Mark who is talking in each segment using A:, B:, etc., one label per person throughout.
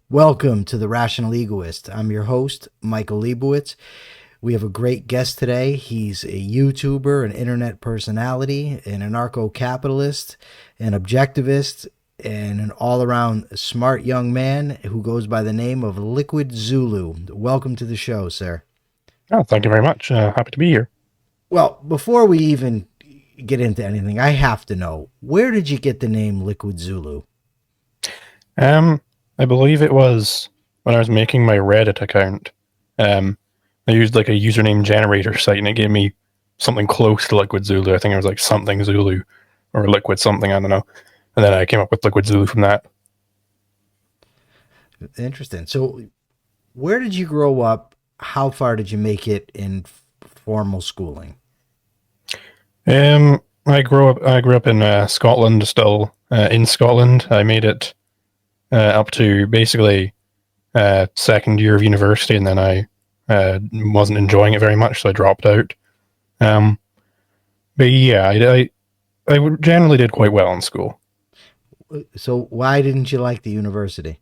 A: Welcome to the Rational Egoist. I'm your host, Michael Leibowitz. We have a great guest today. He's a YouTuber, an internet personality, an anarcho-capitalist, an objectivist, and an all-around smart young man who goes by the name of Liquid Zulu. Welcome to the show, sir.
B: Oh, thank you very much. Happy to be here.
A: Well, before we even get into anything, I have to know, where did you get the name Liquid Zulu?
B: I believe it was when I was making my Reddit account. I used like a username generator site, and it gave me something close to Liquid Zulu. I think it was like something Zulu or Liquid something. I don't know. And then I came up with Liquid Zulu from that.
A: Interesting. So, where did you grow up? How far did you make it in formal schooling?
B: I grew up in Scotland. Still in Scotland, I made it up to basically second year of university, and then I wasn't enjoying it very much, so I dropped out. But yeah, I generally did quite well in school.
A: So why didn't you like the university?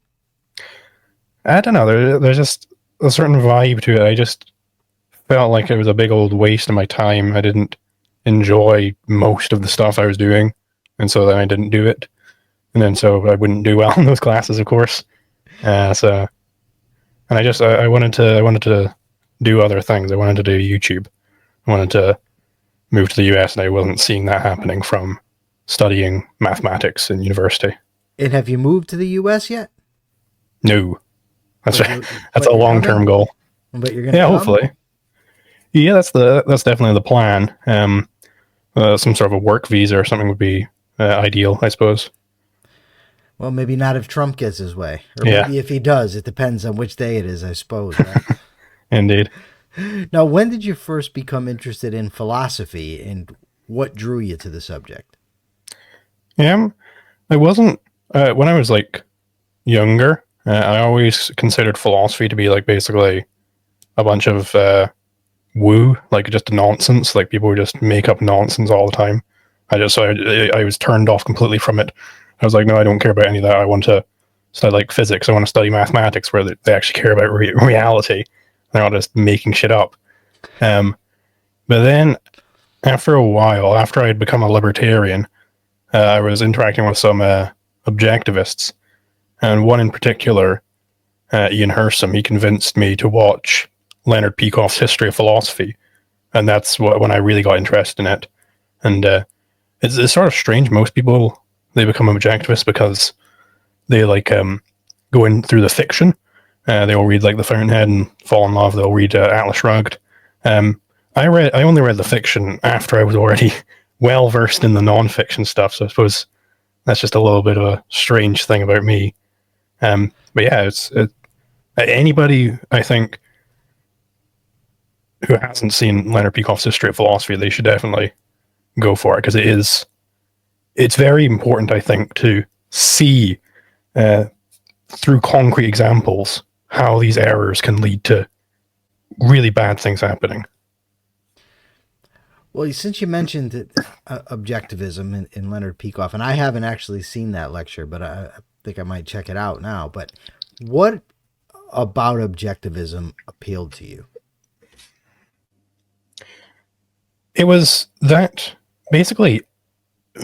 B: I don't know. There's just a certain vibe to it. I just felt like it was a big old waste of my time. I didn't enjoy most of the stuff I was doing, and so then I didn't do it. And then so I wouldn't do well in those classes, of course. And I wanted to do other things. I wanted to do YouTube. I wanted to move to the US, and I wasn't seeing that happening from studying mathematics in university.
A: And have you moved to the US yet?
B: No, that's
A: But
B: right. That's a long-term goal.
A: But you're gonna
B: Yeah,
A: come?
B: hopefully. Yeah, that's definitely the plan. Some sort of a work visa or something would be ideal, I suppose.
A: Well, maybe not if Trump gets his way, or
B: Yeah.
A: maybe if he does. It depends on which day it is, I suppose. Right?
B: Indeed.
A: Now, when did you first become interested in philosophy, and what drew you to the subject?
B: I wasn't when I was like younger. I always considered philosophy to be like basically a bunch of woo, like just nonsense. Like people would just make up nonsense all the time. I was turned off completely from it. I was like, no, I don't care about any of that. I want to study like physics. I want to study mathematics where they actually care about reality. They're not just making shit up. But then after a while, after I had become a libertarian, I was interacting with some objectivists, and one in particular, Ian Hersom, he convinced me to watch Leonard Peikoff's History of Philosophy, and that's when I really got interested in it. And it's sort of strange. Most people, they become objectivists because they like go in through the fiction. They'll read like The Fountainhead and fall in love. They'll read Atlas Shrugged. I only read the fiction after I was already well versed in the non-fiction stuff. So I suppose that's just a little bit of a strange thing about me. But yeah, anybody I think who hasn't seen Leonard Peikoff's History of Philosophy, they should definitely go for it, because it's very important, I think, to see through concrete examples how these errors can lead to really bad things happening.
A: Well, since you mentioned objectivism in Leonard Peikoff, and I haven't actually seen that lecture, but I think I might check it out now. But what about objectivism appealed to you?
B: It was that basically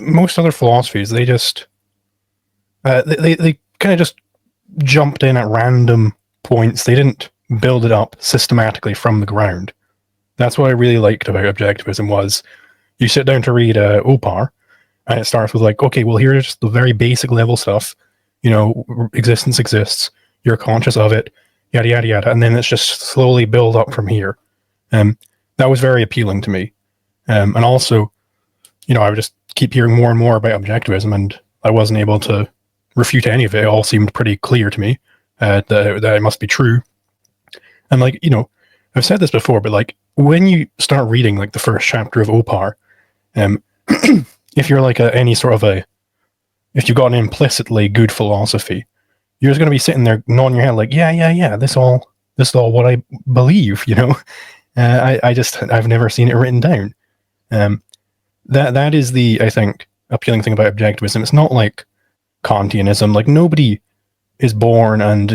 B: most other philosophies, they just they kind of just jumped in at random points. They didn't build it up systematically from the ground. That's what I really liked about objectivism was you sit down to read Opar, and it starts with like, okay, well, here's the very basic level stuff. You know, existence exists. You're conscious of it, yada, yada, yada. And then it's just slowly build up from here. That was very appealing to me. And also, you know, I would just keep hearing more and more about objectivism, and I wasn't able to refute any of it. It all seemed pretty clear to me that it must be true. And like, you know, I've said this before, but like when you start reading like the first chapter of Opar, if you're like any sort of if you've got an implicitly good philosophy, you're just going to be sitting there nodding your head like, yeah, this is all what I believe, you know. I've never seen it written down. That is the, I think, appealing thing about objectivism. It's not like Kantianism. Like nobody is born and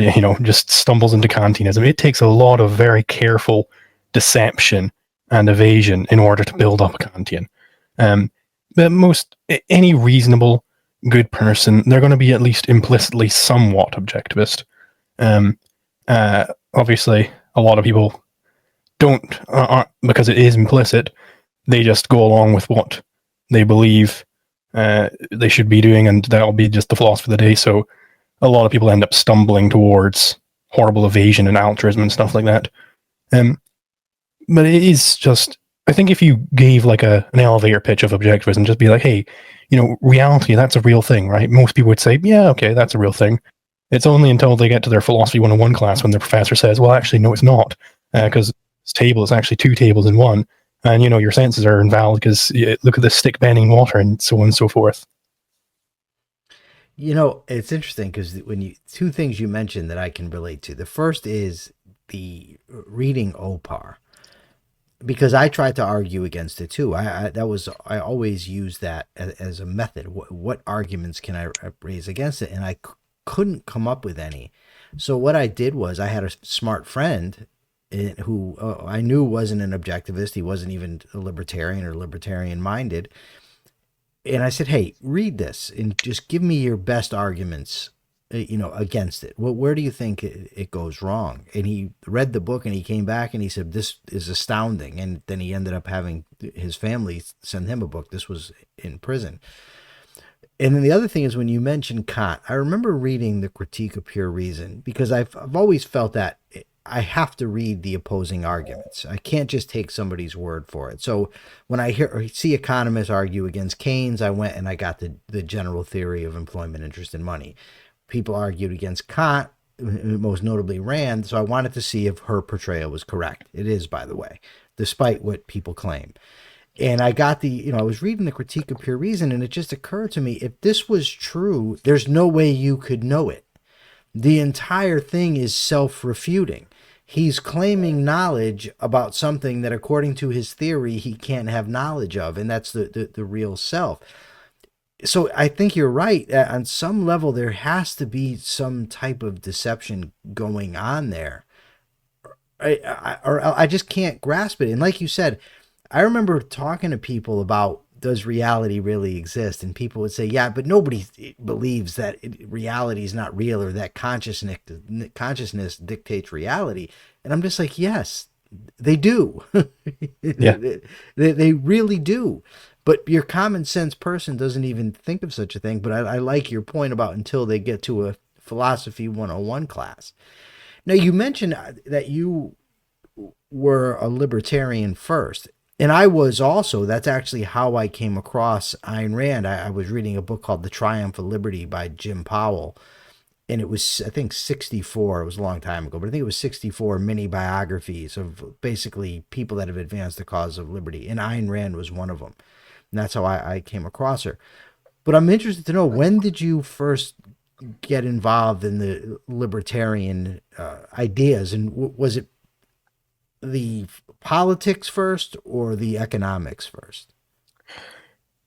B: just stumbles into Kantianism, it takes a lot of very careful deception and evasion in order to build up a Kantian. But any reasonable good person, they're going to be at least implicitly somewhat objectivist. Obviously, a lot of people aren't, because it is implicit. They just go along with what they believe they should be doing, and that'll be just the philosophy of the day. So a lot of people end up stumbling towards horrible evasion and altruism and stuff like that. But it is just, I think if you gave like an elevator pitch of objectivism, just be like, hey, reality, that's a real thing, right? Most people would say, yeah, okay, that's a real thing. It's only until they get to their philosophy 101 class when the professor says, well, actually, no, it's not, because this table is actually two tables in one, and your senses are invalid because look at the stick bending water and so on and so forth.
A: It's interesting because two things you mentioned that I can relate to. The first is the reading Opar, because I tried to argue against it too. I always use that as a method. What arguments can I raise against it? And I couldn't come up with any. So what I did was, I had a smart friend who I knew wasn't an objectivist. He wasn't even a libertarian or libertarian minded. And I said, hey, read this and just give me your best arguments, against it. Well, where do you think it goes wrong? And he read the book and he came back and he said, this is astounding. And then he ended up having his family send him a book. This was in prison. And then the other thing is, when you mentioned Kant, I remember reading the Critique of Pure Reason, because I've always felt that I have to read the opposing arguments. I can't just take somebody's word for it. So when I see economists argue against Keynes, I went and I got the general theory of employment, interest, and money. People argued against Kant, most notably Rand, so I wanted to see if her portrayal was correct. It is, by the way, despite what people claim. And I got I was reading the Critique of Pure Reason, and it just occurred to me, if this was true, there's no way you could know it. The entire thing is self-refuting. He's claiming knowledge about something that, according to his theory, he can't have knowledge of, and that's the real self. So I think you're right. On some level, there has to be some type of deception going on there. I just can't grasp it. And like you said, I remember talking to people about, does reality really exist? And people would say, yeah, but nobody believes that reality is not real, or that consciousness dictates reality. And I'm just like, yes, they do.
B: Yeah.
A: They really do. But your common sense person doesn't even think of such a thing. But I like your point about until they get to a philosophy 101 class. Now, you mentioned that you were a libertarian first. And I was also. That's actually how I came across Ayn Rand. I was reading a book called The Triumph of Liberty by Jim Powell. And it was, I think, 64. It was a long time ago, but I think it was 64 mini biographies of basically people that have advanced the cause of liberty. And Ayn Rand was one of them. And that's how I came across her. But I'm interested to know, when did you first get involved in the libertarian ideas? And was it the politics first or the economics first?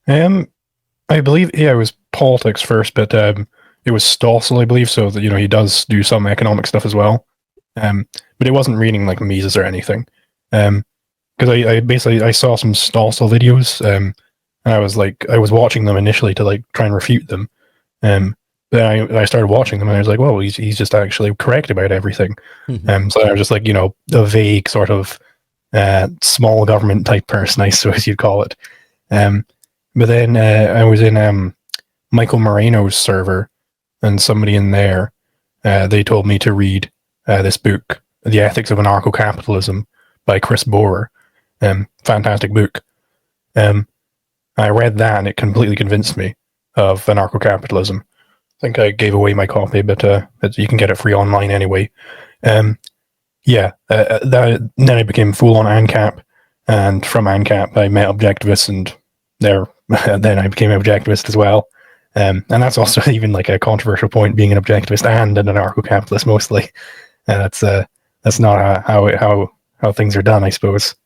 B: I believe, yeah, it was politics first, but it was Stossel, I believe, so that he does do some economic stuff as well. But it wasn't reading like Mises or anything. Because I saw some Stossel videos, and I was watching them initially to like try and refute them. Then I started watching them, and I was like, well, he's just actually correct about everything. So I was just like, a vague sort of small government type person, I suppose you'd call it. But then I was in Michael Moreno's server, and somebody in there, they told me to read this book, The Ethics of Anarcho-Capitalism by Chris Bohrer. Fantastic book. I read that, and it completely convinced me of anarcho-capitalism. I think I gave away my copy, but you can get it free online anyway. Then I became full on ANCAP, and from ANCAP I met Objectivists, and then I became Objectivist as well. And that's also even like a controversial point, being an Objectivist and an anarcho-capitalist mostly. That's not how things are done, I suppose.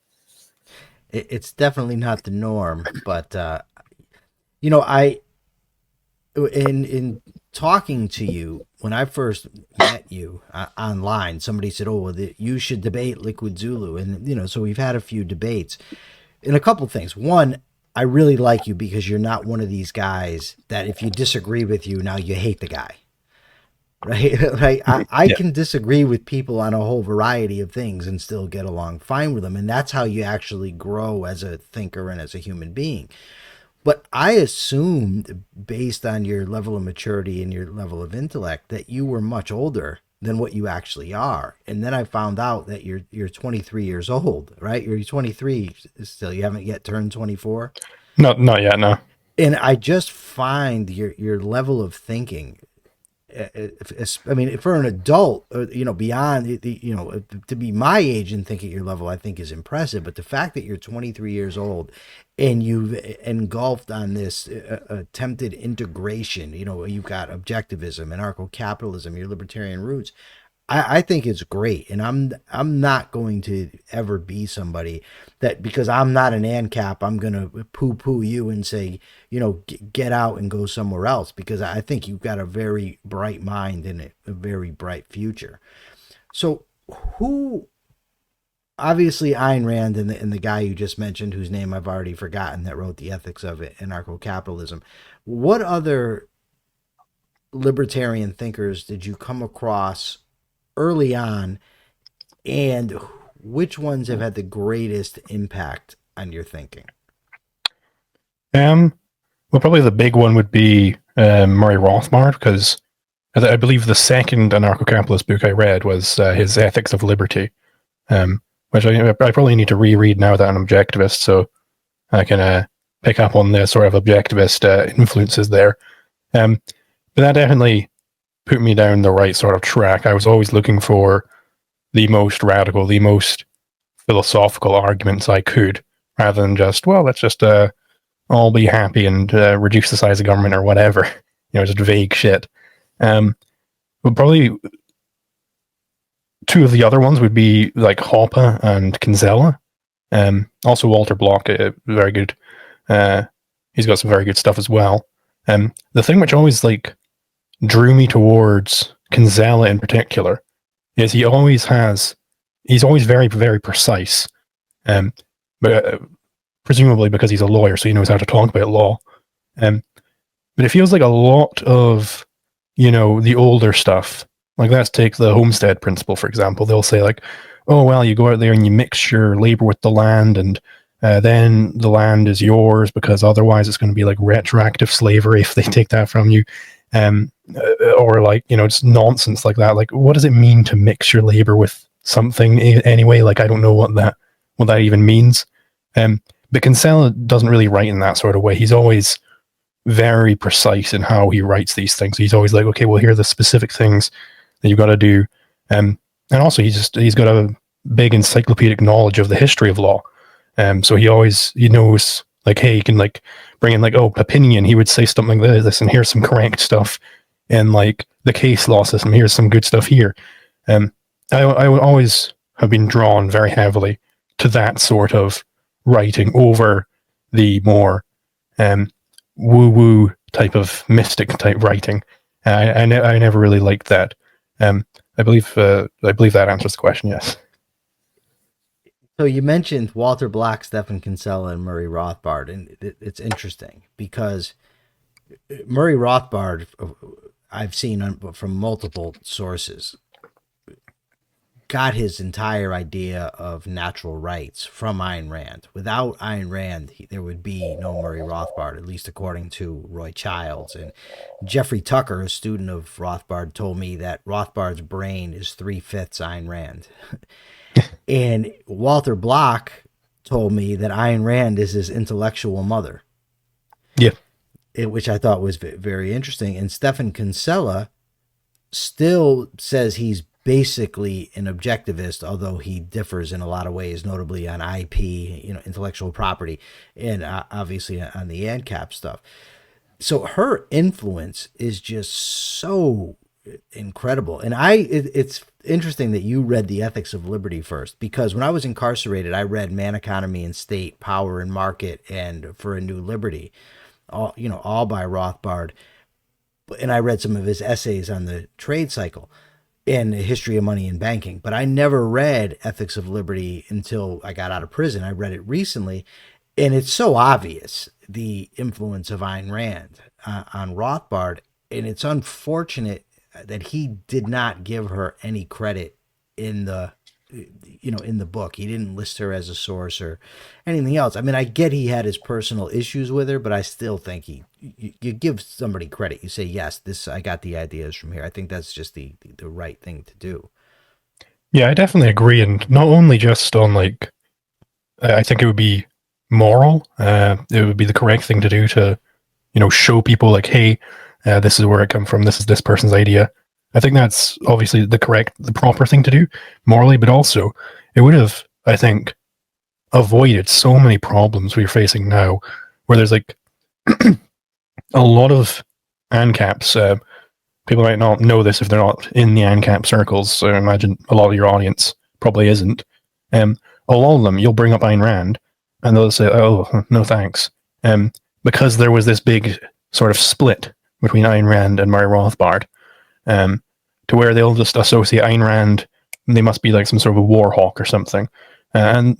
A: It's definitely not the norm, but in talking to you, when I first met you online, somebody said, "Oh, well, you should debate Liquid Zulu," and so we've had a few debates, and a couple things. One, I really like you because you're not one of these guys that if you disagree with you, now you hate the guy. Right. Right. I
B: Yeah.
A: can disagree with people on a whole variety of things and still get along fine with them. And that's how you actually grow as a thinker and as a human being. But I assumed, based on your level of maturity and your level of intellect, that you were much older than what you actually are. And then I found out that you're 23 years old, right? You're 23 still. You haven't yet turned 24.
B: Not yet, no.
A: And I just find your level of thinking, I mean, for an adult, beyond, to be my age and think at your level, I think is impressive. But the fact that you're 23 years old and you've engulfed on this attempted integration, you've got objectivism, anarcho-capitalism, your libertarian roots. I think it's great, and I'm not going to ever be somebody that, because I'm not an ANCAP, I'm gonna poo-poo you and say, get out and go somewhere else, because I think you've got a very bright mind and a very bright future. So, who, obviously Ayn Rand and the guy you just mentioned, whose name I've already forgotten, that wrote The Ethics of Anarcho-Capitalism. What other libertarian thinkers did you come across early on, and which ones have had the greatest impact on your thinking?
B: Well, probably the big one would be Murray Rothbard, because I believe the second anarcho-capitalist book I read was his Ethics of Liberty, which I probably need to reread now that I'm objectivist, so I can pick up on the sort of objectivist influences there. But that definitely put me down the right sort of track. I was always looking for the most radical, the most philosophical arguments I could, rather than just, well, let's just all be happy and reduce the size of government or whatever, just vague shit. But probably two of the other ones would be like Hoppe and Kinsella. Also Walter Block, very good. He's got some very good stuff as well. The thing which always drew me towards Kinsella in particular is he's always very, very precise. But presumably because he's a lawyer, so he knows how to talk about law. But it feels like a lot of, the older stuff, let's take the homestead principle, for example. They'll say oh, well, you go out there and you mix your labor with the land, and then the land is yours, because otherwise it's going to be retroactive slavery if they take that from you. Or just nonsense like that. What does it mean to mix your labor with something anyway? I don't know what that even means. But Kinsella doesn't really write in that sort of way. He's always very precise in how he writes these things. He's always okay, well, here are the specific things that you've got to do. And also he's got a big encyclopedic knowledge of the history of law. So he knows, hey, you can bring in Papinian, he would say something like this, and here's some correct stuff. And the case law system, here's some good stuff here. I would always have been drawn very heavily to that sort of writing over the more woo-woo type of mystic type writing. I never really liked that. I believe that answers the question, yes.
A: So you mentioned Walter Block, Stephen Kinsella, and Murray Rothbard, and it's interesting because Murray Rothbard, I've seen from multiple sources, got his entire idea of natural rights from Ayn Rand. Without Ayn Rand, there would be no Murray Rothbard, at least according to Roy Childs. And Jeffrey Tucker, a student of Rothbard, told me that Rothbard's brain is 3/5 Ayn Rand. And Walter Block told me that Ayn Rand is his intellectual mother.
B: Yeah.
A: Which I thought was very interesting. And Stephen Kinsella still says he's basically an objectivist, although he differs in a lot of ways, notably on IP, intellectual property, and obviously on the ANCAP stuff. So her influence is just so incredible. And it's interesting that you read The Ethics of Liberty first, because when I was incarcerated, I read Man, Economy, and State, Power and Market, and For a New Liberty, all by Rothbard. and I read some of his essays on the trade cycle and the history of money and banking, but I never read Ethics of Liberty until I got out of prison. I read it recently, and it's so obvious the influence of Ayn Rand on Rothbard, and it's unfortunate that he did not give her any credit in the in the book. He didn't list her as a source or anything else. I mean, I get he had his personal issues with her, but I still think you give somebody credit. You say, yes, this, I got the ideas from here. I think that's just the right thing to do.
B: Yeah, I definitely agree. And not only just on like, I think it would be moral. It would be the correct thing to do to, show people like, hey, this is where it come from. This is this person's idea. I think that's obviously the proper thing to do morally, but also it would have, I think, avoided so many problems we're facing now, where there's like a lot of ANCAPs. People might not know this if they're not in the ANCAP circles, so I imagine a lot of your audience probably isn't. A lot of them, you'll bring up Ayn Rand, and they'll say, oh, no thanks. Because there was this big sort of split between Ayn Rand and Murray Rothbard, to where they'll just associate Ayn Rand, they must be like some sort of a war hawk or something. And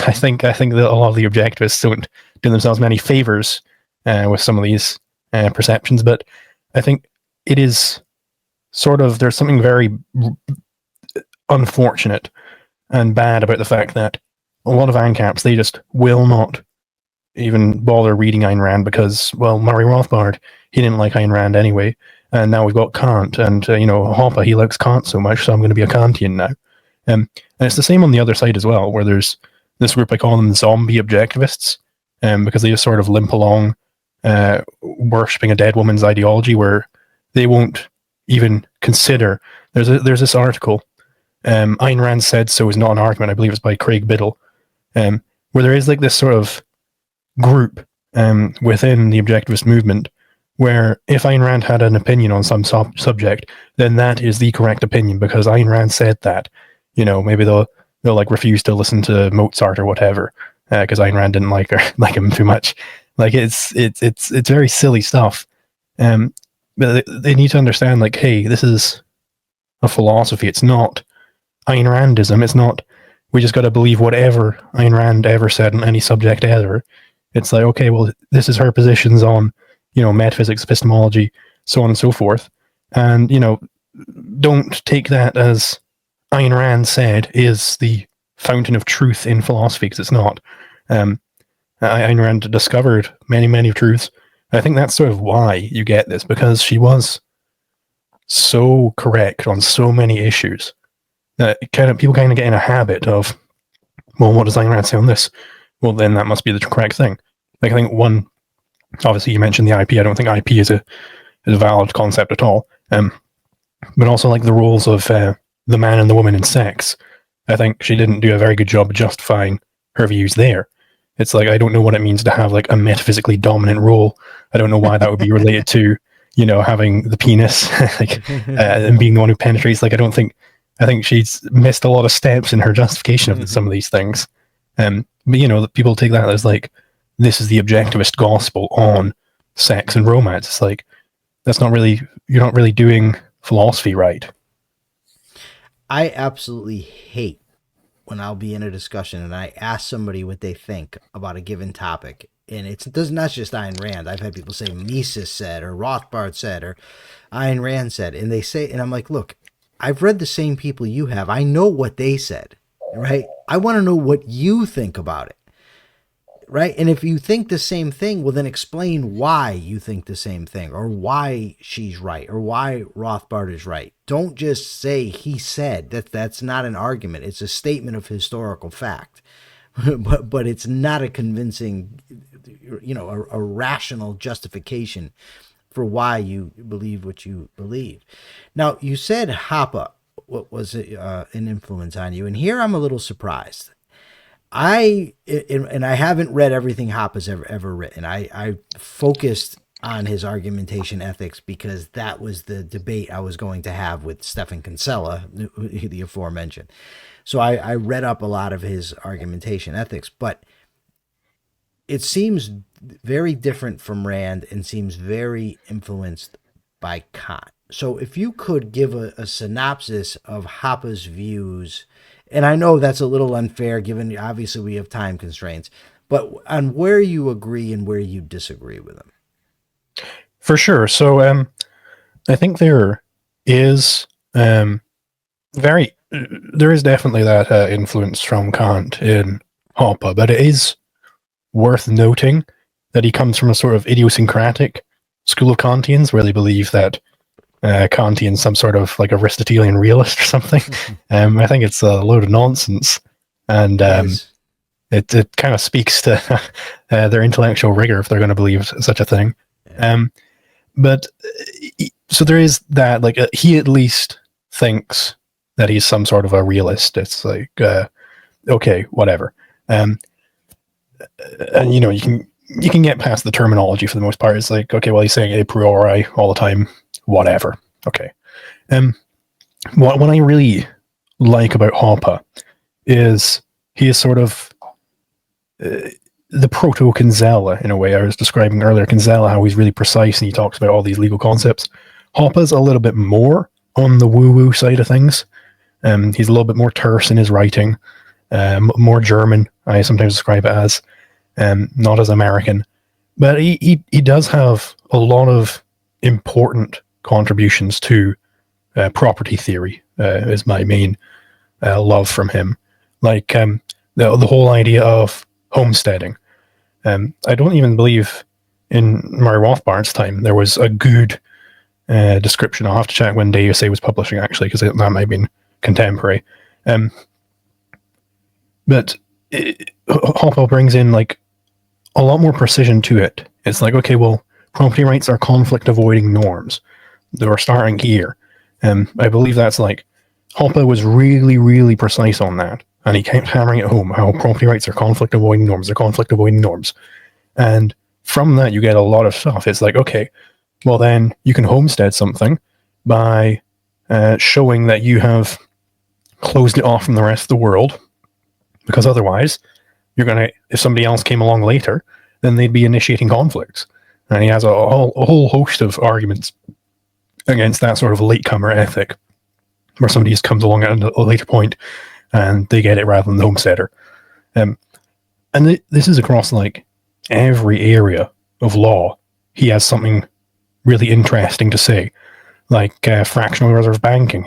B: I think that a lot of the objectivists don't do themselves many favors with some of these perceptions, but I think it is sort of, there's something very unfortunate and bad about the fact that a lot of ANCAPs, they just will not even bother reading Ayn Rand because, well, Murray Rothbard, he didn't like Ayn Rand anyway, and now we've got Kant, and, Hoppe, he likes Kant so much, so I'm going to be a Kantian now. And it's the same on the other side as well, where there's this group, I call them zombie objectivists, because they just sort of limp along, worshipping a dead woman's ideology, where they won't even consider. There's this article, Ayn Rand Said So Is Not an Argument, I believe it's by Craig Biddle, where there is like this sort of group within the objectivist movement where if Ayn Rand had an opinion on some subject, then that is the correct opinion because Ayn Rand said that. Maybe they'll like refuse to listen to Mozart or whatever because Ayn Rand didn't like him too much. Like it's very silly stuff. But they need to understand, like, hey, this is a philosophy. It's not Ayn Randism. It's not, we just got to believe whatever Ayn Rand ever said on any subject ever. It's like, okay, well, this is her positions on, metaphysics, epistemology, so on and so forth. And, don't take that as Ayn Rand said is the fountain of truth in philosophy, because it's not. Ayn Rand discovered many, many truths. I think that's sort of why you get this, because she was so correct on so many issues that people kind of get in a habit of, well, what does Ayn Rand say on this? Well, then that must be the correct thing. Like, I think obviously you mentioned the IP. I don't think IP is a valid concept at all. But also like the roles of the man and the woman in sex. I think she didn't do a very good job of justifying her views there. It's like, I don't know what it means to have like a metaphysically dominant role. I don't know why that would be related to, having the penis and being the one who penetrates. Like, I think she's missed a lot of steps in her justification of some of these things. But people take that as like, this is the objectivist gospel on sex and romance. It's like, you're not really doing philosophy right.
A: I absolutely hate when I'll be in a discussion and I ask somebody what they think about a given topic. And it's not just Ayn Rand. I've had people say Mises said, or Rothbard said, or Ayn Rand said. And they say, and I'm like, look, I've read the same people you have. I know what they said, right? I want to know what you think about it. Right? And if you think the same thing, well, then explain why you think the same thing, or why she's right, or why Rothbard is right. Don't just say he said. That's not an argument. It's a statement of historical fact. but it's not a convincing, a rational justification for why you believe what you believe. Now, you said Hoppe, what was an influence on you? And here I'm a little surprised. I haven't read everything Hoppe's ever written. I focused on his argumentation ethics because that was the debate I was going to have with Stephan Kinsella, the aforementioned. So I read up a lot of his argumentation ethics, but it seems very different from Rand and seems very influenced by Kant. So if you could give a synopsis of Hoppe's views, and I know that's a little unfair given obviously we have time constraints, but on where you agree and where you disagree with him.
B: For sure. So I think there is there is definitely that influence from Kant in Hoppe, but it is worth noting that he comes from a sort of idiosyncratic school of Kantians where they believe that Kantian's some sort of like Aristotelian realist or something. I think it's a load of nonsense, and it kind of speaks to their intellectual rigor if they're going to believe such a thing. Yeah. But so there is that, like, he at least thinks that he's some sort of a realist. It's like, okay, whatever. And you know, you can get past the terminology for the most part. It's like, okay, well, he's saying a priori all the time, whatever. Okay. What I really like about Hoppe is he is sort of the proto-Kinsella in a way. I was describing earlier Kinsella, how he's really precise and he talks about all these legal concepts. Hoppe's a little bit more on the woo-woo side of things. He's a little bit more terse in his writing, more German, I sometimes describe it as, not as American. But he does have a lot of important contributions to property theory, is my main love from him. Like the whole idea of homesteading. I don't even believe in Murray Rothbard's time there was a good description. I'll have to check when Day USA was publishing, actually, because that might have been contemporary. But Hoppe brings in like a lot more precision to it. It's like, okay, well, property rights are conflict avoiding norms. They were starting here. I believe that's like, Hoppe was really, really precise on that. And he kept hammering it home, how property rights are conflict avoiding norms. They're conflict avoiding norms. And from that, you get a lot of stuff. It's like, okay, well then you can homestead something by showing that you have closed it off from the rest of the world, because otherwise you're going to, if somebody else came along later, then they'd be initiating conflicts. And he has a whole host of arguments against that sort of latecomer ethic, where somebody just comes along at a later point and they get it rather than the homesteader. And this is across like every area of law. He has something really interesting to say, like fractional reserve banking.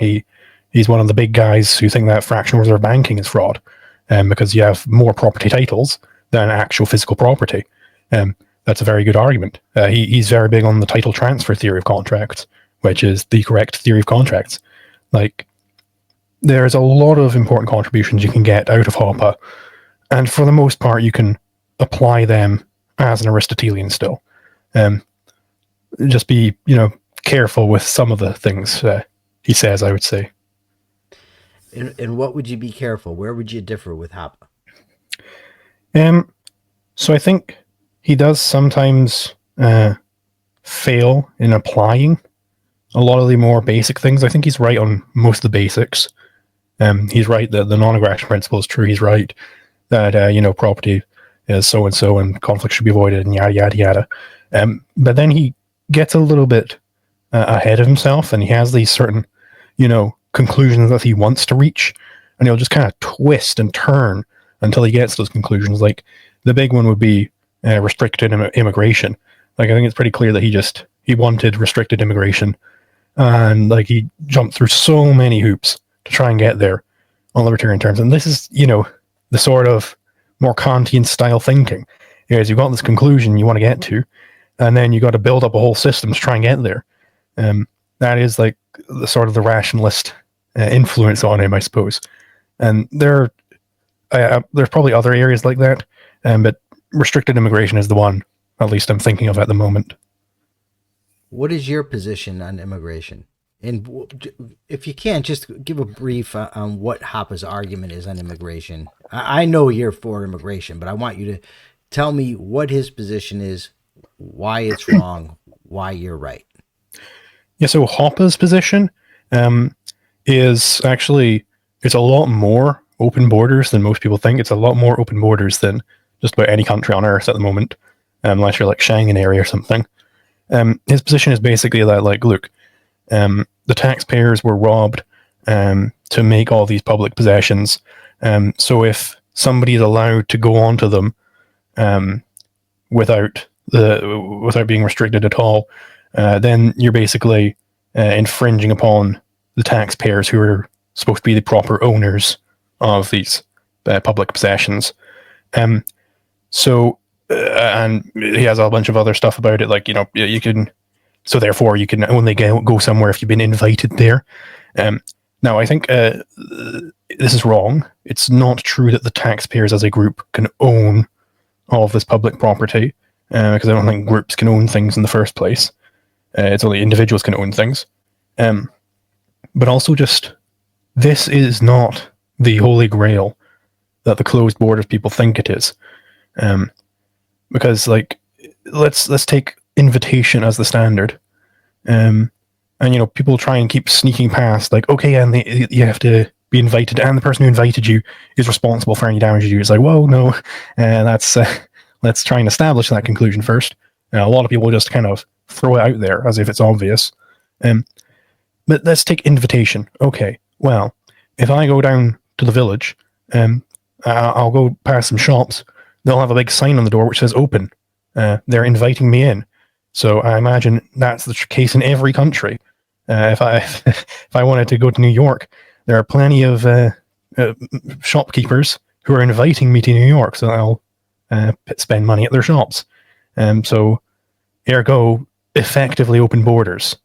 B: He's one of the big guys who think that fractional reserve banking is fraud, because you have more property titles than actual physical property. That's a very good argument. He's very big on the title transfer theory of contracts, which is the correct theory of contracts. Like, there's a lot of important contributions you can get out of Hoppe, and for the most part, you can apply them as an Aristotelian still. Just be, careful with some of the things he says, I would say.
A: And what would you be careful? Where would you differ with Hoppe?
B: So I think he does sometimes fail in applying a lot of the more basic things. I think he's right on most of the basics. He's right that the non-aggression principle is true. He's right that, property is so-and-so and conflict should be avoided and yada, yada, yada. But then he gets a little bit ahead of himself, and he has these certain, conclusions that he wants to reach, and he'll just kind of twist and turn until he gets those conclusions. Like, the big one would be restricted immigration. Like, I think it's pretty clear that he wanted restricted immigration, and like he jumped through so many hoops to try and get there on libertarian terms. And this is, the sort of more Kantian style thinking. Is you've got this conclusion you want to get to, and then you got to build up a whole system to try and get there. That is like the sort of the rationalist influence on him, I suppose. And there's probably other areas like that, but restricted immigration is the one, at least I'm thinking of at the moment.
A: What is your position on immigration? And if you can, just give a brief on what Hoppe's argument is on immigration. I know you're for immigration, but I want you to tell me what his position is, why it's wrong, why you're right.
B: Yeah, so Hoppe's position is actually, it's a lot more open borders than most people think. It's a lot more open borders than just about any country on earth at the moment, unless you're like Schengen area or something. His position is basically that, like, look, the taxpayers were robbed to make all these public possessions. So if somebody is allowed to go onto them without being restricted at all, then you're basically infringing upon the taxpayers who are supposed to be the proper owners of these public possessions. And he has a bunch of other stuff about it, like, you can, so therefore you can only go somewhere if you've been invited there. Now, I think this is wrong. It's not true that the taxpayers as a group can own all of this public property, because I don't think groups can own things in the first place. It's only individuals can own things. But also, just, this is not the holy grail that the closed borders people think it is. Because, like, let's take invitation as the standard. And, people try and keep sneaking past, like, okay, and you have to be invited, and the person who invited you is responsible for any damage you do. It's like, whoa, no, let's try and establish that conclusion first. A lot of people just kind of throw it out there as if it's obvious. But let's take invitation. Okay, well, if I go down to the village, I'll go past some shops. They'll have a big sign on the door which says open. They're inviting me in. So I imagine that's the case in every country. If I wanted to go to New York, there are plenty of shopkeepers who are inviting me to New York, so I'll spend money at their shops. So, ergo, effectively open borders.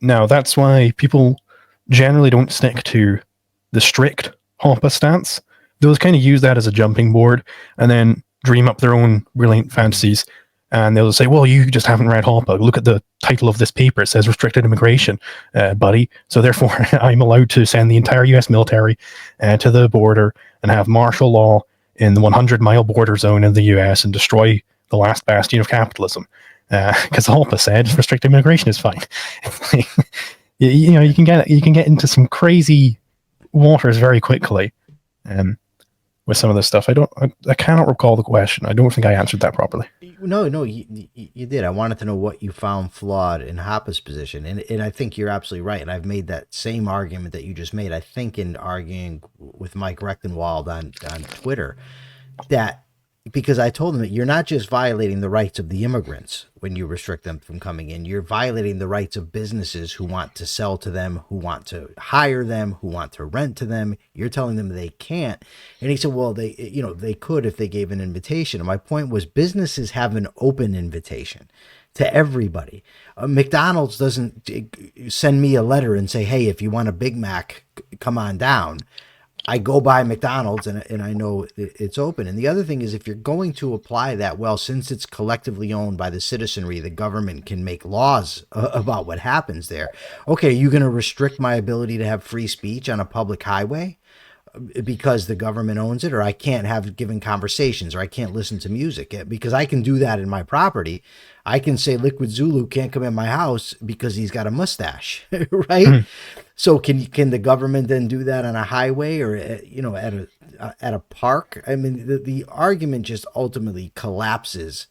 B: Now, that's why people generally don't stick to the strict Hoppe stance. They'll kind of use that as a jumping board and then dream up their own brilliant fantasies. And they'll say, well, you just haven't read Hoppe. Look at the title of this paper. It says restricted immigration, buddy. So therefore, I'm allowed to send the entire US military to the border and have martial law in the 100-mile border zone in the US and destroy the last bastion of capitalism. Because Hoppe said restricted immigration is fine. You can get into some crazy waters very quickly. With some of this stuff, I cannot recall the question. I don't think I answered that properly.
A: No, you did. I wanted to know what you found flawed in Hoppe's position, and I think you're absolutely right. And I've made that same argument that you just made. I think in arguing with Mike Rechtenwald on Twitter, that because I told him that you're not just violating the rights of the immigrants when you restrict them from coming in, you're violating the rights of businesses who want to sell to them, who want to hire them, who want to rent to them. You're telling them they can't. And he said, well, they could if they gave an invitation. And my point was, businesses have an open invitation to everybody. McDonald's doesn't send me a letter and say, hey, if you want a Big Mac, come on down. I go by McDonald's and I know it's open. And the other thing is, if you're going to apply that, well, since it's collectively owned by the citizenry, the government can make laws about what happens there. Okay, are you going to restrict my ability to have free speech on a public highway because the government owns it? Or I can't have given conversations, or I can't listen to music because I can do that in my property. I can say Liquid Zulu can't come in my house because he's got a mustache, right? Mm-hmm. So can the government then do that on a highway or at a park? I mean, the argument just ultimately collapses,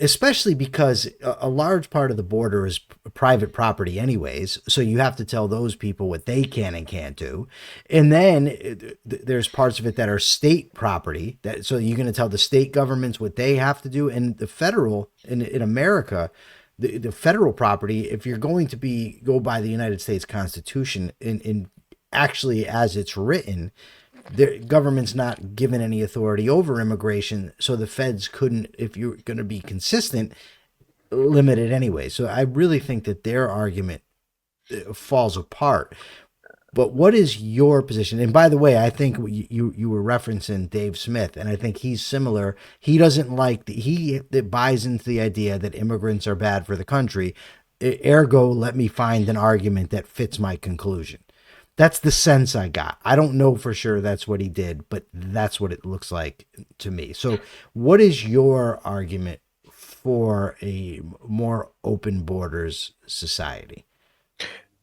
A: especially because a large part of the border is private property anyways. So you have to tell those people what they can and can't do. And then there's parts of it that are state property. So you're going to tell the state governments what they have to do. And the federal, in America, the federal property, if you're going to go by the United States Constitution in actually as it's written, the government's not given any authority over immigration. So the feds couldn't, if you're going to be consistent, limit it anyway. So I really think that their argument falls apart. But what is your position? And by the way, I think you were referencing Dave Smith, and I think he's similar. He doesn't like he buys into the idea that immigrants are bad for the country. Ergo, let me find an argument that fits my conclusion. That's the sense I got. I don't know for sure that's what he did, but that's what it looks like to me. So what is your argument for a more open borders society?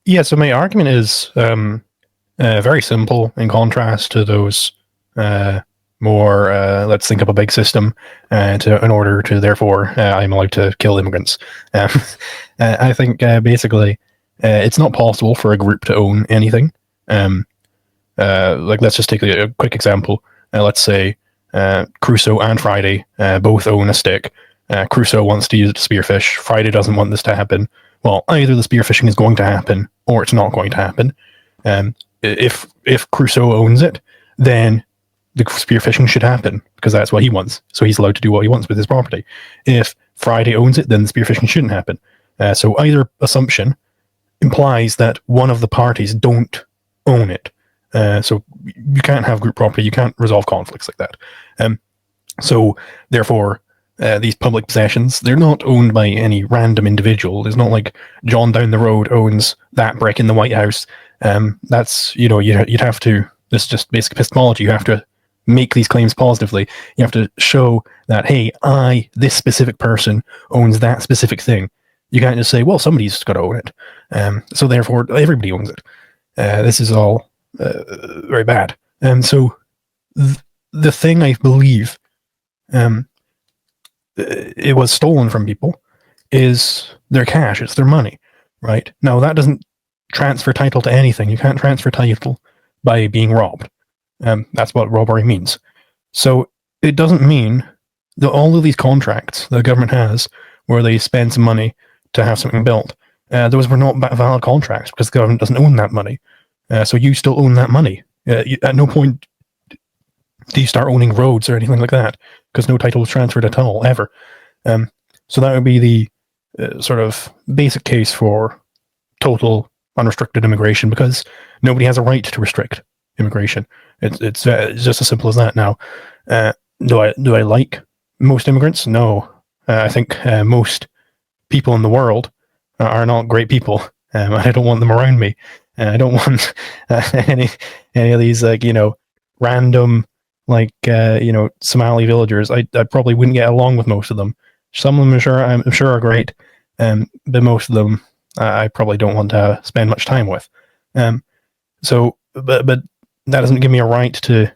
B: Yeah, so my argument is very simple in contrast to those more let's think up a big system in order to therefore I'm allowed to kill immigrants. I think basically it's not possible for a group to own anything. Like let's just take a quick example. Let's say Crusoe and Friday both own a stick. Crusoe wants to use it to spearfish. Friday doesn't want this to happen. Well, either the spearfishing is going to happen or it's not going to happen. If Crusoe owns it, then the spearfishing should happen because that's what he wants. So he's allowed to do what he wants with his property. If Friday owns it, then the spearfishing shouldn't happen. So either assumption implies that one of the parties don't own it. So you can't have group property. You can't resolve conflicts like that. So therefore, these public possessions, they're not owned by any random individual. It's not like John down the road owns that brick in the White House. That's, you'd have to, this is just basic epistemology. You have to make these claims positively. You have to show that, hey, this specific person owns that specific thing. You can't just say, well, somebody's got to own it. So therefore, everybody owns it. This is all very bad. And so the thing I believe it was stolen from people is their cash, it's their money, right? Now, that doesn't transfer title to anything. You can't transfer title by being robbed. That's what robbery means. So it doesn't mean that all of these contracts the government has where they spend some money to have something built, those were not valid contracts because the government doesn't own that money. So you still own that money. At no point do you start owning roads or anything like that because no title was transferred at all, ever. So that would be the sort of basic case for total unrestricted immigration because nobody has a right to restrict immigration. It's just as simple as that. Now, do I like most immigrants? No. I think most people in the world are not great people. I don't want them around me. I don't want any of these random Somali villagers. I probably wouldn't get along with most of them. Some of them I'm sure are great, but most of them I probably don't want to spend much time with. So, but that doesn't give me a right to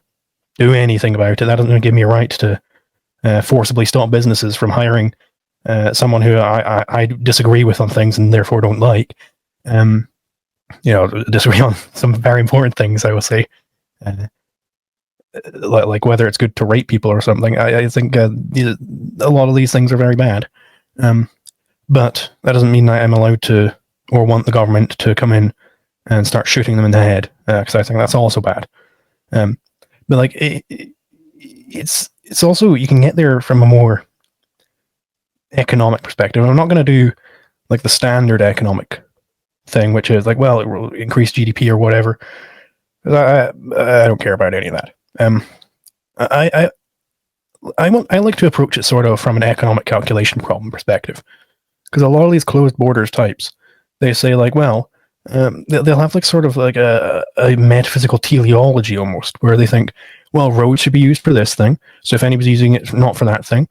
B: do anything about it. That doesn't give me a right to forcibly stop businesses from hiring someone who I disagree with on things and therefore don't like. Disagree on some very important things, I will say. Like whether it's good to rape people or something. I think a lot of these things are very bad. But that doesn't mean I'm allowed to or want the government to come in and start shooting them in the head, because I think that's also bad. But it's also, you can get there from a more economic perspective. I'm not going to do like the standard economic thing, which is like, well, it will increase GDP or whatever. I don't care about any of that. I like to approach it sort of from an economic calculation problem perspective, because a lot of these closed borders types, they say like, well, they'll have like sort of like a metaphysical teleology almost, where they think, well, roads should be used for this thing, so if anybody's using it not for that thing,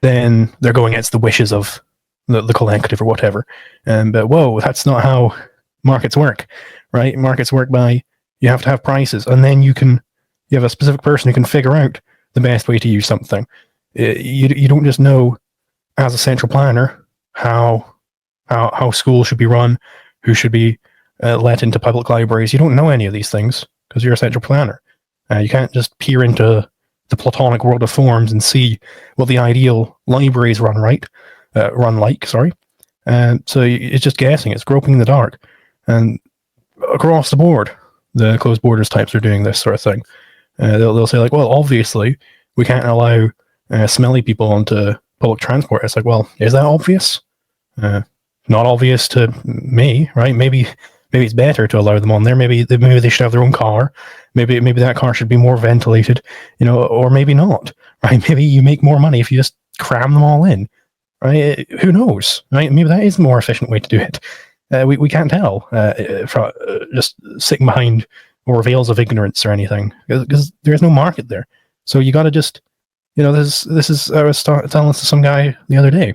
B: then they're going against the wishes of the collective or whatever. But whoa, that's not how markets work, right? Markets work by, you have to have prices, and then you have a specific person who can figure out the best way to use something. You don't just know as a central planner how schools should be run, who should be let into public libraries. You don't know any of these things because you're a central planner. You can't just peer into the Platonic world of forms and see what the ideal libraries run like. So it's just guessing. It's groping in the dark. And across the board, the closed borders types are doing this sort of thing. They'll say like, well, obviously we can't allow smelly people onto public transport. It's like, well, is that obvious? Not obvious to me, right? Maybe it's better to allow them on there. Maybe they should have their own car. Maybe that car should be more ventilated, or maybe not, right? Maybe you make more money if you just cram them all in, right? Who knows, right? Maybe that is the more efficient way to do it. We can't tell from just sitting behind or veils of ignorance or anything, because there's no market there. So you got to just, this is, I was telling this to some guy the other day.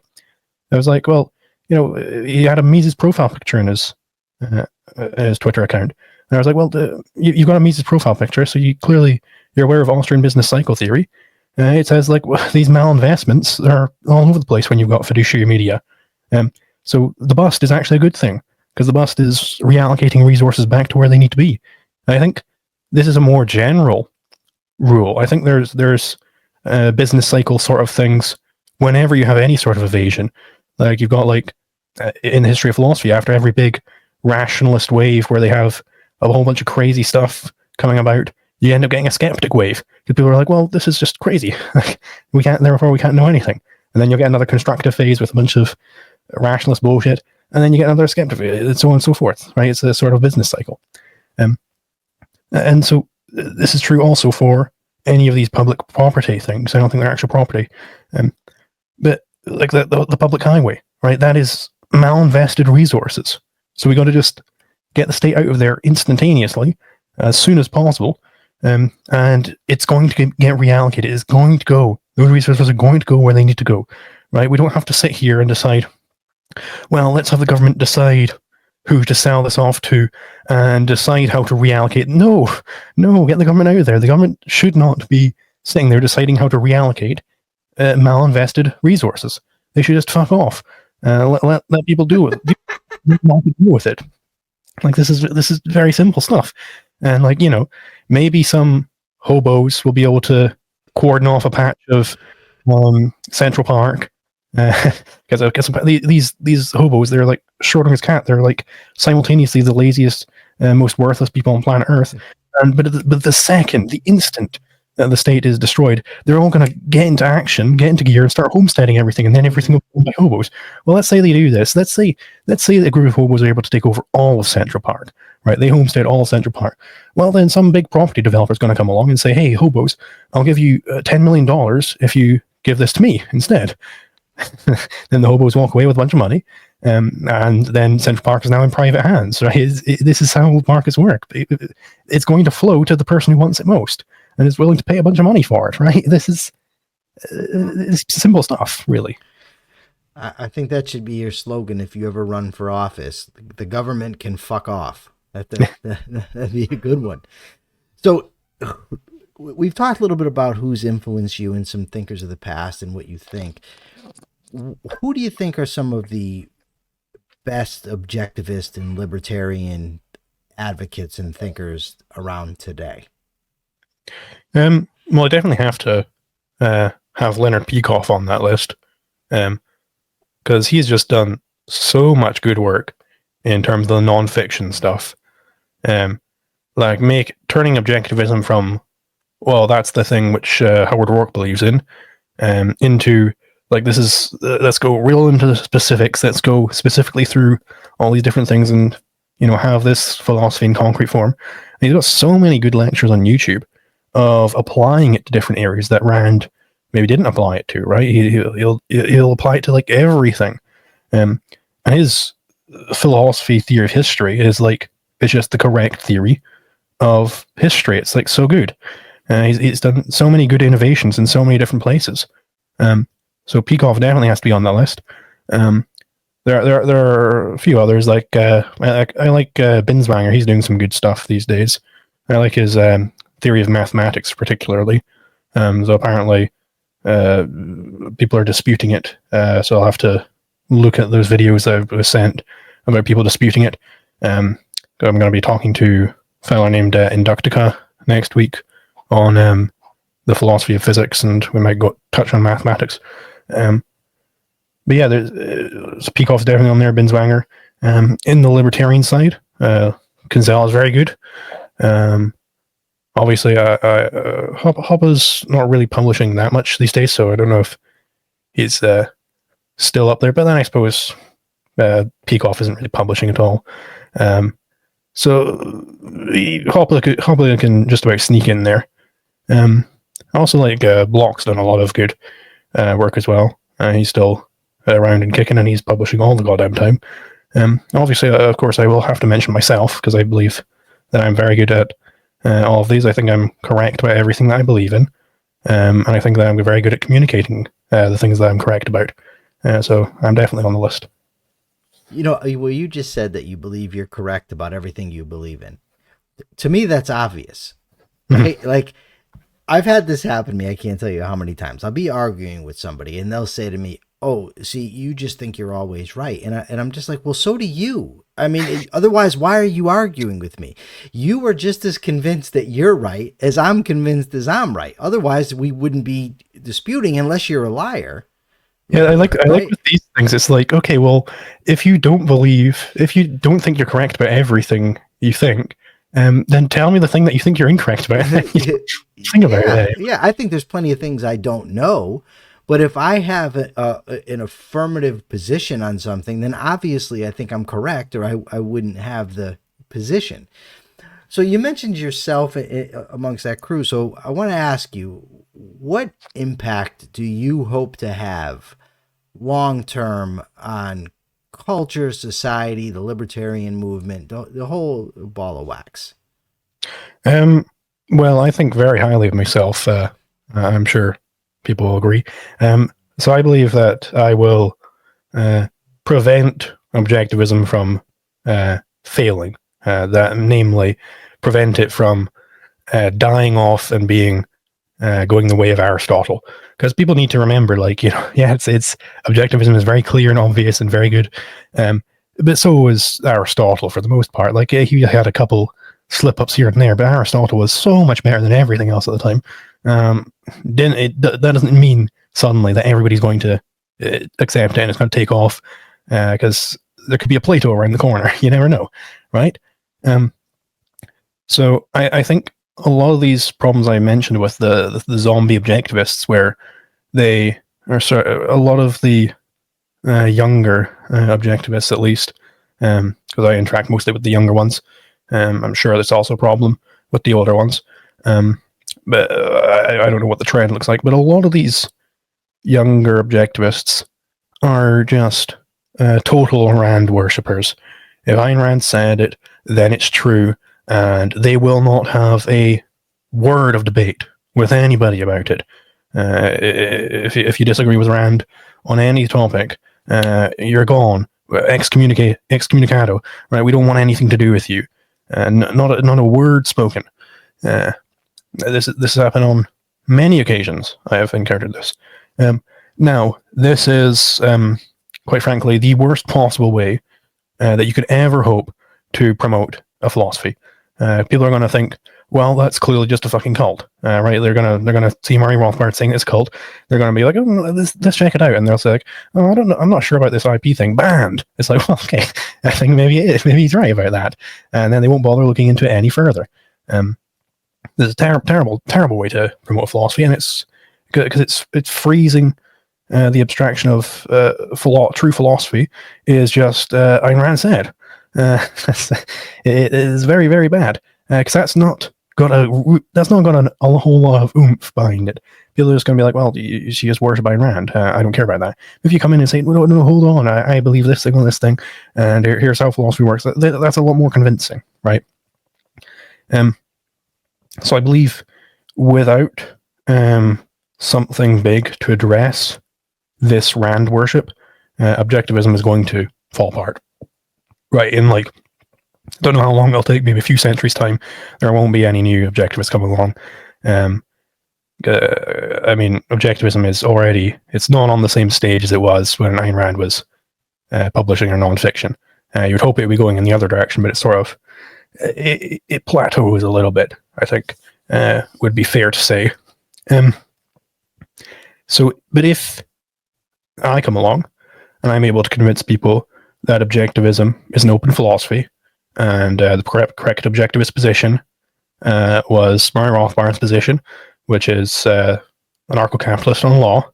B: I was like, well, he had a Mises profile picture in his Twitter account. And I was like, well, you've got a Mises profile picture, so you clearly you're aware of Austrian business cycle theory. It says like these malinvestments are all over the place when you've got fiduciary media. So the bust is actually a good thing, because the bust is reallocating resources back to where they need to be. I think this is a more general rule. I think there's business cycle sort of things whenever you have any sort of evasion. Like you've got like in the history of philosophy, after every big rationalist wave where they have a whole bunch of crazy stuff coming about, you end up getting a skeptic wave, because people are like, well, this is just crazy. we can't know anything. And then you'll get another constructive phase with a bunch of rationalist bullshit, and then you get another skeptic, and so on and so forth, right? It's a sort of business cycle. And so this is true also for any of these public property things. I don't think they're actual property. But like the public highway, right? That is malinvested resources. So we got to just get the state out of there instantaneously, as soon as possible. And it's going to get reallocated. It's going to go. Those resources are going to go where they need to go, right? We don't have to sit here and decide, well, let's have the government decide who to sell this off to and decide how to reallocate. No, get the government out of there. The government should not be sitting there deciding how to reallocate malinvested resources. They should just fuck off. Let people do it. Deal with it. Like this is very simple stuff. And like, maybe some hobos will be able to cordon off a patch of Central Park. Because these hobos, they're like Schrodinger's cat. They're like simultaneously the laziest, most worthless people on planet Earth. But the instant that the state is destroyed, they're all going to get into action, get into gear, and start homesteading everything, and then everything will be owned by hobos. Well, let's say they do this. Let's say a group of hobos are able to take over all of Central Park, right? They homestead all of Central Park. Well, then some big property developer is going to come along and say, hey, hobos, I'll give you $10 million if you give this to me instead. Then the hobos walk away with a bunch of money, and then Central Park is now in private hands, right? This is how markets work. It's going to flow to the person who wants it most and is willing to pay a bunch of money for it, right? This is it's simple stuff, really.
A: I think that should be your slogan if you ever run for office. The government can fuck off. That'd be a good one. So we've talked a little bit about who's influenced you and some thinkers of the past and what you think. Who do you think are some of the best objectivist and libertarian advocates and thinkers around today?
B: Well, I definitely have to have Leonard Peikoff on that list, because he's just done so much good work in terms of the non-fiction stuff. Like turning objectivism from, well, that's the thing which Howard Rourke believes in, into like, this is let's go real into the specifics. Let's go specifically through all these different things and have this philosophy in concrete form. And he's got so many good lectures on YouTube of applying it to different areas that Rand maybe didn't apply it to, right? He'll apply it to like everything. And his philosophy theory of history is like, it's just the correct theory of history. It's like so good. He's done so many good innovations in so many different places. So Peikoff definitely has to be on that list. There are a few others, like I like Binswanger. He's doing some good stuff these days. I like his theory of mathematics particularly. So apparently people are disputing it. So I'll have to look at those videos that I was sent about people disputing it. I'm going to be talking to a fellow named Inductica next week on the philosophy of physics, and we might touch on mathematics. But yeah, there's Peikoff's definitely on there, Binswanger. In the libertarian side, Kinzel is very good. Obviously, Hoppe's not really publishing that much these days, so I don't know if he's still up there. But then I suppose Peikoff isn't really publishing at all. So Hoppe can just about sneak in there. I also like Block's done a lot of good work as well. He's still around and kicking, and he's publishing all the goddamn time. Obviously, of course, I will have to mention myself, because I believe that I'm very good at all of these. I think I'm correct about everything that I believe in, and I think that I'm very good at communicating the things that I'm correct about. So I'm definitely on the list.
A: Well, you just said that you believe you're correct about everything you believe in. To me, that's obvious. Right? Like, I've had this happen to me. I can't tell you how many times. I'll be arguing with somebody and they'll say to me, "Oh, see, you just think you're always right." And I'm just like, "Well, so do you. I mean, otherwise, why are you arguing with me? You are just as convinced that you're right as I'm convinced as I'm right. Otherwise, we wouldn't be disputing unless you're a liar."
B: Yeah, I like
A: Right?
B: with these things. It's like, okay, well, if you don't think you're correct about everything you think, then tell me the thing that you think you're incorrect about. Think about
A: Yeah,
B: it.
A: yeah. I think there's plenty of things I don't know, but if I have an affirmative position on something, then obviously I think I'm correct, or I wouldn't have the position. So you mentioned yourself amongst that crew. So I want to ask you, what impact do you hope to have long term on culture, society, the libertarian movement, the whole ball of wax?
B: Um, well, I think very highly of myself. I'm sure people will agree. So I believe that I will prevent objectivism from failing. That, namely, prevent it from dying off and being going the way of Aristotle. Because people need to remember, like, yeah, it's objectivism is very clear and obvious and very good, but so was Aristotle for the most part. Like, he had a couple slip ups here and there, but Aristotle was so much better than everything else at the time. That doesn't mean suddenly that everybody's going to accept it and it's going to take off, because there could be a Plato around the corner. You never know, right? So I think a lot of these problems I mentioned with the zombie objectivists, where they are a lot of the younger objectivists, at least, because I interact mostly with the younger ones. I'm sure there's also a problem with the older ones, but I don't know what the trend looks like. But a lot of these younger objectivists are just total Rand worshippers. If Ayn Rand said it, then it's true, and they will not have a word of debate with anybody about it. If you disagree with Rand on any topic, you're gone. Excommunicado. Right? We don't want anything to do with you. Not a word spoken. This has happened on many occasions. I have encountered this. Now, this is quite frankly the worst possible way that you could ever hope to promote a philosophy. People are going to think, well, that's clearly just a fucking cult, right? They're gonna see Murray Rothbard saying it's a cult. They're gonna be like, oh, let's check it out, and they'll say, like, oh, I don't know, I'm not sure about this IP thing. Banned. It's like, well, okay, I think maybe it is. Maybe he's right about that, and then they won't bother looking into it any further. There's a terrible way to promote philosophy, and it's because it's freezing. The abstraction of true philosophy is just Ayn Rand said. It is very, very bad, because that's not got a whole lot of oomph behind it. People are just going to be like, well, she just worship Ayn Rand. I don't care about that. If you come in and say, no, hold on, I believe this thing on this thing, and here's how philosophy works, that's a lot more convincing, right? So I believe without something big to address this Rand worship, objectivism is going to fall apart. Right, in like, don't know how long it'll take, maybe a few centuries' time, there won't be any new objectivists coming along. I mean, objectivism is already, it's not on the same stage as it was when Ayn Rand was publishing her nonfiction. You'd hope it would be going in the other direction, but it's sort of, it plateaus a little bit, I think, would be fair to say. But if I come along and I'm able to convince people that objectivism is an open philosophy, and the correct objectivist position was Murray Rothbard's position, which is anarcho-capitalist on law,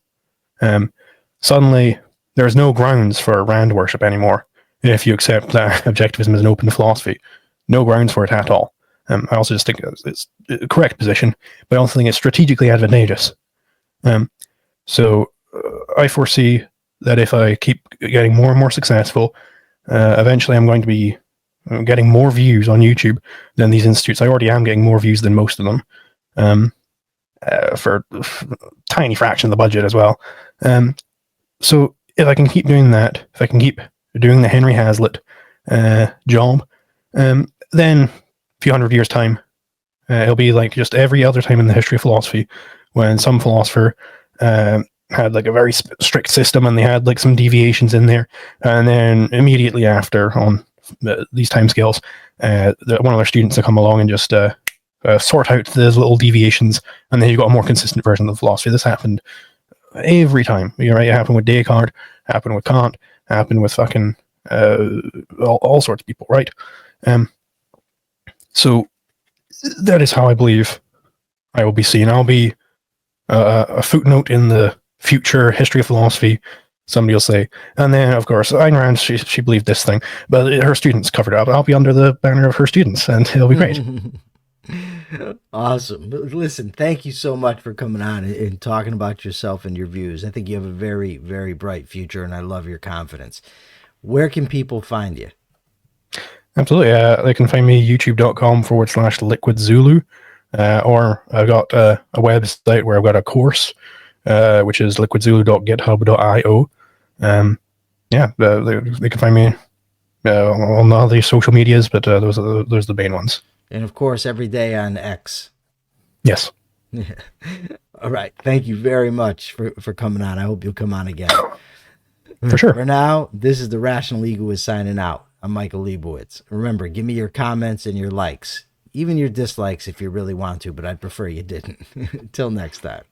B: suddenly there's no grounds for Rand worship anymore if you accept that objectivism is an open philosophy. No grounds for it at all. I also just think it's a correct position, but I also think it's strategically advantageous. So I foresee that if I keep getting more and more successful, eventually I'm going to be getting more views on YouTube than these institutes. I already am getting more views than most of them, for a tiny fraction of the budget as well. So if I can keep doing that, if I can keep doing the Henry Hazlitt job, then a few hundred years' time, It'll be like just every other time in the history of philosophy when some philosopher had like a very strict system and they had like some deviations in there, and then immediately after on these timescales, one of their students will come along and just sort out those little deviations, and then you got a more consistent version of the philosophy. This happened every time. You're right. It happened with Descartes, happened with Kant, happened with fucking all sorts of people, right? So that is how I believe I will be seen. I'll be a footnote in the future history of philosophy, somebody will say. And then, of course, Ayn Rand, she believed this thing, but her students covered it up. I'll be under the banner of her students, and it'll be great.
A: Awesome. Listen, thank you so much for coming on and talking about yourself and your views. I think you have a very, very bright future, and I love your confidence. Where can people find you?
B: Absolutely. They can find me youtube.com/Liquid Zulu, or I've got a website where I've got a course, which is liquidzulu.github.io. They can find me on all these social medias, but those are the main ones.
A: And of course, every day on X.
B: Yes.
A: All right. Thank you very much for coming on. I hope you'll come on again.
B: For sure.
A: For now, this is the Rational Egoist signing out. I'm Michael Leibowitz. Remember, give me your comments and your likes, even your dislikes if you really want to, but I'd prefer you didn't. Till next time.